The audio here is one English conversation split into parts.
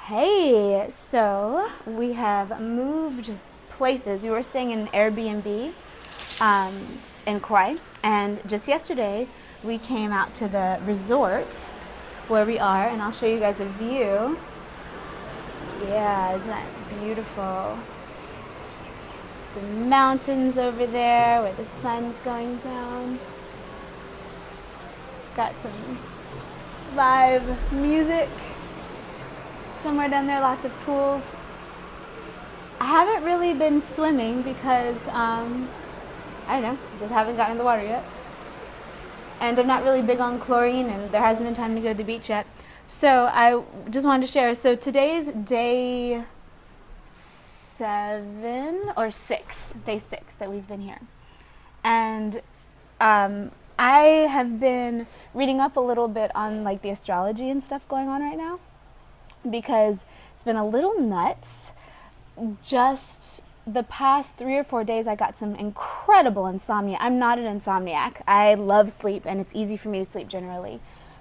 Hey, so we have moved places. We were staying in an Airbnb in Kauai, and just yesterday we came out to the resort where we are, and I'll show you guys a view. Yeah, isn't that beautiful? Some mountains over there where the sun's going down. Got some live music somewhere down there, lots of pools. I haven't really been swimming because, I don't know, just haven't gotten in the water yet. And I'm not really big on chlorine, and there hasn't been time to go to the beach yet. So I just wanted to share. So today's day 6, day 6 that we've been here. And I have been reading up a little bit on like the astrology and stuff going on right now, because it's been a little nuts. Just the past 3 or 4 days, I got some incredible insomnia. I'm not an insomniac. I love sleep, and it's easy for me to sleep generally.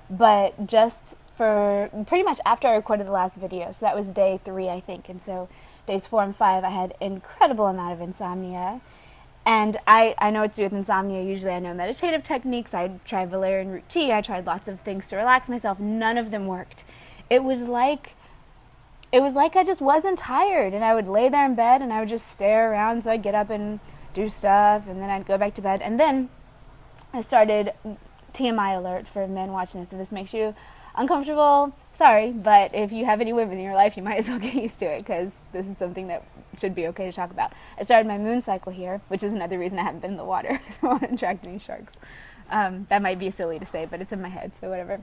But just for pretty much after I recorded the last video, so that was day 3, I think. And so days 4 and 5, I had incredible amount of insomnia. And I know what to do with insomnia. Usually I know meditative techniques. I tried valerian root tea. I tried lots of things to relax myself. None of them worked. It was like I just wasn't tired, and I would lay there in bed and I would just stare around. So I'd get up and do stuff, and then I'd go back to bed. And then I started, TMI alert for men watching this. If this makes you uncomfortable, sorry, but if you have any women in your life, you might as well get used to it, because this is something that should be okay to talk about. I started my moon cycle here, which is another reason I haven't been in the water, because I want to attract any sharks. That might be silly to say, but it's in my head, so whatever.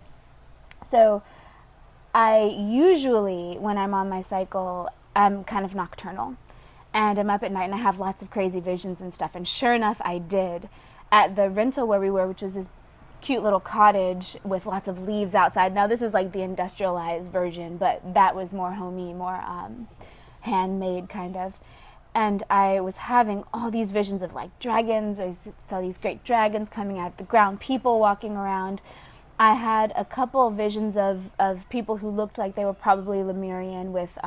So I usually, when I'm on my cycle, I'm kind of nocturnal, and I'm up at night and I have lots of crazy visions and stuff. And sure enough, I did. At the rental where we were, which is this cute little cottage with lots of leaves outside. Now this is like the industrialized version, but that was more homey, more handmade kind of. And I was having all these visions of like dragons. I saw these great dragons coming out of the ground, people walking around. I had a couple of visions of people who looked like they were probably Lemurian, with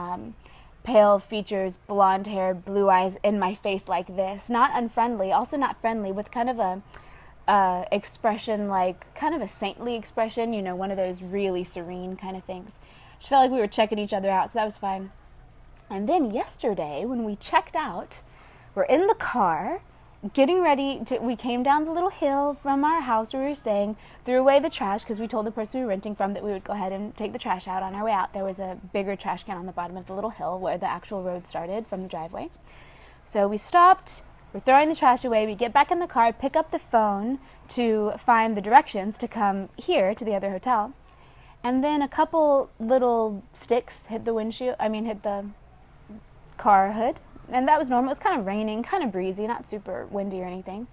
pale features, blonde hair, blue eyes, in my face like this. Not unfriendly, also not friendly, with kind of a expression, like kind of a saintly expression, you know, one of those really serene kind of things. Just felt like we were checking each other out, so that was fine. And then yesterday, when we checked out, we're in the car, getting ready to, we came down the little hill from our house where we were staying, threw away the trash, because we told the person we were renting from that we would go ahead and take the trash out on our way out. There was a bigger trash can on the bottom of the little hill where the actual road started from the driveway. So we stopped, we're throwing the trash away, we get back in the car, pick up the phone to find the directions to come here to the other hotel. And then a couple little sticks hit the windshield, hit the car hood. And that was normal. It was kind of raining, kind of breezy, not super windy or anything.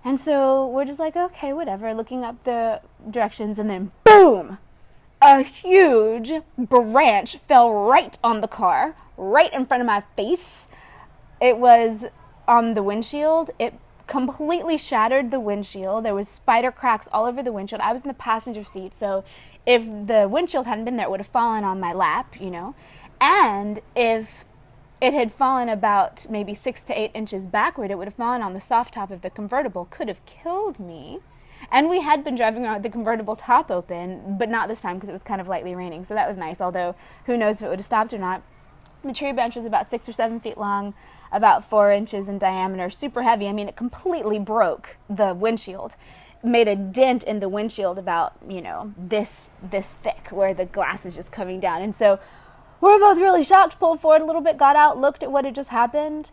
And so we're just like, okay, whatever, looking up the directions, and then boom! A huge branch fell right on the car, right in front of my face. It was on the windshield. It completely shattered the windshield. There was spider cracks all over the windshield. I was in the passenger seat, so if the windshield hadn't been there, it would have fallen on my lap, you know. And if it had fallen about maybe 6 to 8 inches backward, it would have fallen on the soft top of the convertible, could have killed me. And we had been driving around with the convertible top open, but not this time because it was kind of lightly raining, so that was nice, although who knows if it would have stopped or not. The tree branch was about 6 or 7 feet long, about 4 inches in diameter, super heavy. It completely broke the windshield, made a dent in the windshield about, this thick, where the glass is just coming down. And so we're both really shocked, pulled forward a little bit, got out, looked at what had just happened.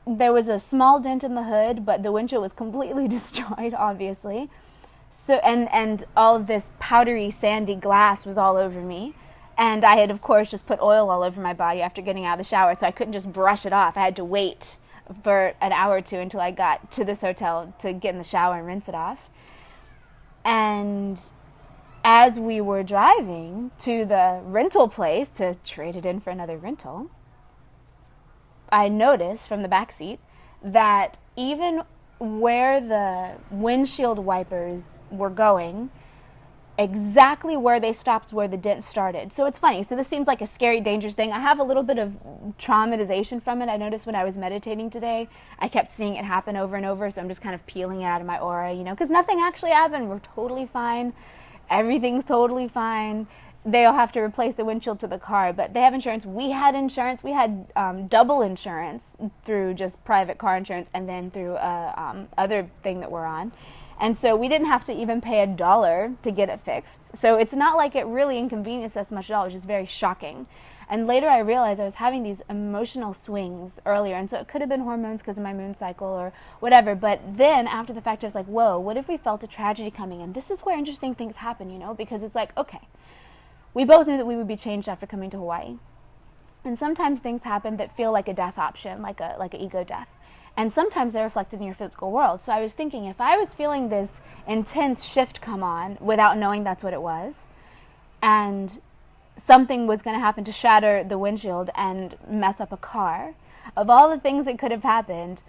There was a small dent in the hood, but the windshield was completely destroyed, obviously. So, and all of this powdery, sandy glass was all over me. And I had, of course, just put oil all over my body after getting out of the shower, so I couldn't just brush it off. I had to wait for an hour or two until I got to this hotel to get in the shower and rinse it off. And as we were driving to the rental place to trade it in for another rental, I noticed from the back seat that even where the windshield wipers were going, exactly where they stopped, where the dent started. So it's funny. So this seems like a scary, dangerous thing. I have a little bit of traumatization from it. I noticed when I was meditating today, I kept seeing it happen over and over. So I'm just kind of peeling it out of my aura, you know, because nothing actually happened. We're totally fine. Everything's totally fine. They'll have to replace the windshield to the car, but they have insurance. We had insurance. We had double insurance through just private car insurance and then through other thing that we're on. And so we didn't have to even pay $1 to get it fixed. So it's not like it really inconvenienced us much at all. It was just very shocking. And later I realized I was having these emotional swings earlier. And so it could have been hormones because of my moon cycle or whatever. But then after the fact, I was like, whoa, what if we felt a tragedy coming? And this is where interesting things happen, you know, because it's like, okay, we both knew that we would be changed after coming to Hawaii. And sometimes things happen that feel like a death option, like an ego death. And sometimes they're reflected in your physical world. So I was thinking, if I was feeling this intense shift come on without knowing that's what it was, and something was going to happen to shatter the windshield and mess up a car, of all the things that could have happened,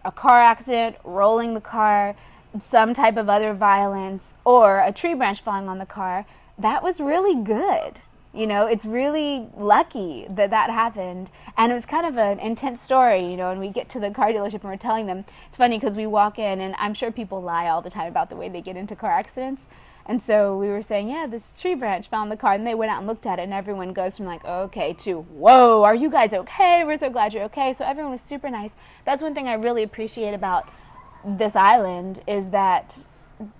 a car accident, rolling the car, some type of other violence, or a tree branch falling on the car, that was really good. You know, it's really lucky that that happened. And it was kind of an intense story, you know, and we get to the car dealership and we're telling them. It's funny because we walk in, and I'm sure people lie all the time about the way they get into car accidents. And so we were saying, yeah, this tree branch fell in the car, and they went out and looked at it, and everyone goes from like, okay, to, whoa, are you guys okay? We're so glad you're okay. So everyone was super nice. That's one thing I really appreciate about this island, is that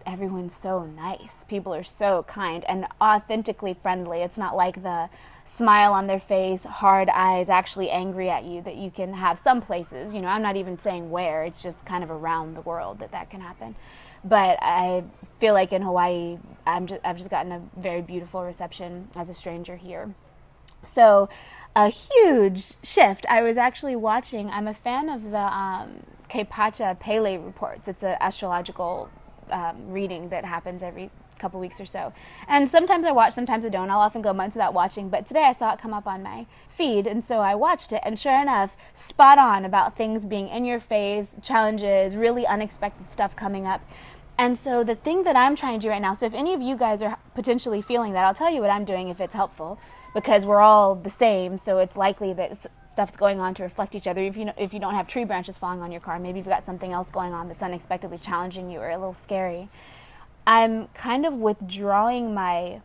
everyone's so nice. People are so kind and authentically friendly. It's not like the smile on their face, hard eyes, actually angry at you that you can have some places. You know, I'm not even saying where. It's just kind of around the world that can happen. But I feel like in Hawaii, I've just gotten a very beautiful reception as a stranger here. So a huge shift. I was actually watching, I'm a fan of the Kepacha Pele reports. It's an astrological reading that happens every couple weeks or so. And sometimes I watch, sometimes I don't. I'll often go months without watching, but today I saw it come up on my feed, and so I watched it, and sure enough, spot on about things being in your face, challenges, really unexpected stuff coming up. And so the thing that I'm trying to do right now, so if any of you guys are potentially feeling that, I'll tell you what I'm doing if it's helpful, because we're all the same, so it's likely that stuff's going on to reflect each other. If you don't have tree branches falling on your car, maybe you've got something else going on that's unexpectedly challenging you or a little scary. I'm kind of withdrawing my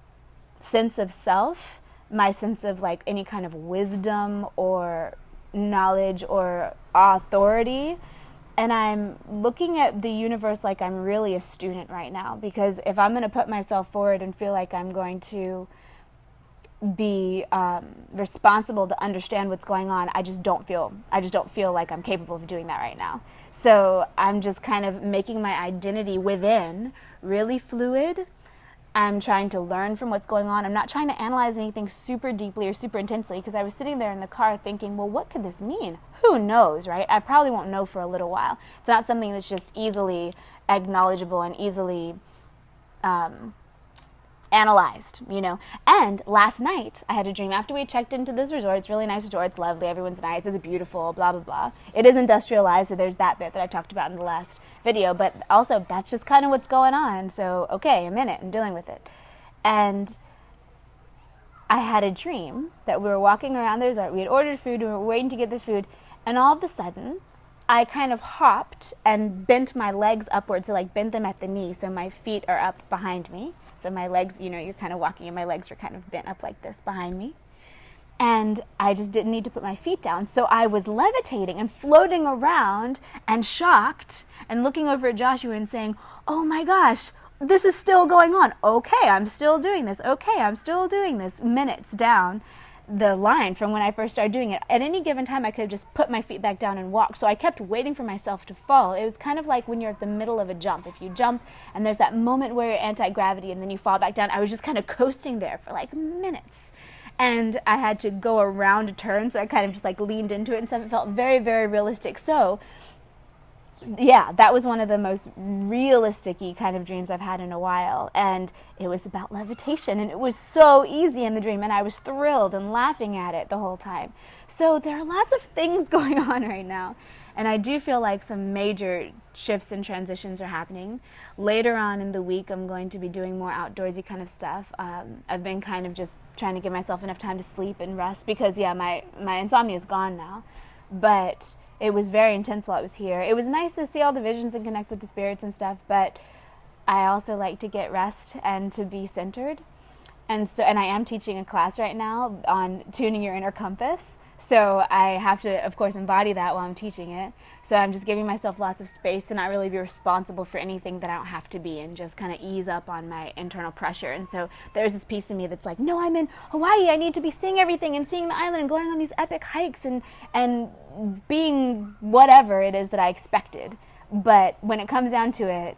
sense of self, my sense of like any kind of wisdom or knowledge or authority, and I'm looking at the universe like I'm really a student right now, because if I'm going to put myself forward and feel like I'm going to be responsible to understand what's going on, I just don't feel like I'm capable of doing that right now. So I'm just kind of making my identity within really fluid. I'm trying to learn from what's going on. I'm not trying to analyze anything super deeply or super intensely, because I was sitting there in the car thinking, well, what could this mean? Who knows, right? I probably won't know for a little while. It's not something that's just easily acknowledgeable and easily analyzed, you know. And last night I had a dream after we checked into this resort. It's a really nice resort. It's lovely. Everyone's nice. It's beautiful, blah, blah, blah. It is industrialized, so there's that bit that I talked about in the last video. But also, that's just kind of what's going on. So, okay, I'm in it. I'm dealing with it. And I had a dream that we were walking around the resort. We had ordered food. We were waiting to get the food. And all of a sudden, I kind of hopped and bent my legs upwards, so like bent them at the knee, so my feet are up behind me. So my legs, you know, you're kind of walking and my legs were kind of bent up like this behind me. And I just didn't need to put my feet down. So I was levitating and floating around and shocked and looking over at Joshua and saying, oh my gosh, this is still going on. Okay, I'm still doing this. Okay, I'm still doing this. Minutes down the line from when I first started doing it. At any given time, I could have just put my feet back down and walk. So I kept waiting for myself to fall. It was kind of like when you're at the middle of a jump. If you jump and there's that moment where you're anti-gravity and then you fall back down, I was just kind of coasting there for like minutes. And I had to go around a turn, so I kind of just like leaned into it and stuff. It felt very, very realistic. So Yeah, that was one of the most realistic-y kind of dreams I've had in a while. And it was about levitation, and it was so easy in the dream, and I was thrilled and laughing at it the whole time. So there are lots of things going on right now. And I do feel like some major shifts and transitions are happening. Later on in the week, I'm going to be doing more outdoorsy kind of stuff. I've been kind of just trying to give myself enough time to sleep and rest because, yeah, my insomnia is gone now. But it was very intense while I was here. It was nice to see all the visions and connect with the spirits and stuff, but I also like to get rest and to be centered. And I am teaching a class right now on tuning your inner compass. So I have to, of course, embody that while I'm teaching it. So I'm just giving myself lots of space to not really be responsible for anything that I don't have to be and just kind of ease up on my internal pressure. And so there's this piece of me that's like, no, I'm in Hawaii. I need to be seeing everything and seeing the island and going on these epic hikes and being whatever it is that I expected. But when it comes down to it,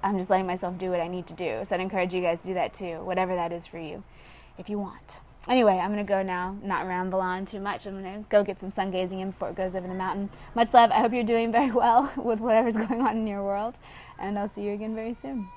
I'm just letting myself do what I need to do. So I'd encourage you guys to do that too, whatever that is for you, if you want. Anyway, I'm going to go now, not ramble on too much. I'm going to go get some sun gazing in before it goes over the mountain. Much love. I hope you're doing very well with whatever's going on in your world. And I'll see you again very soon.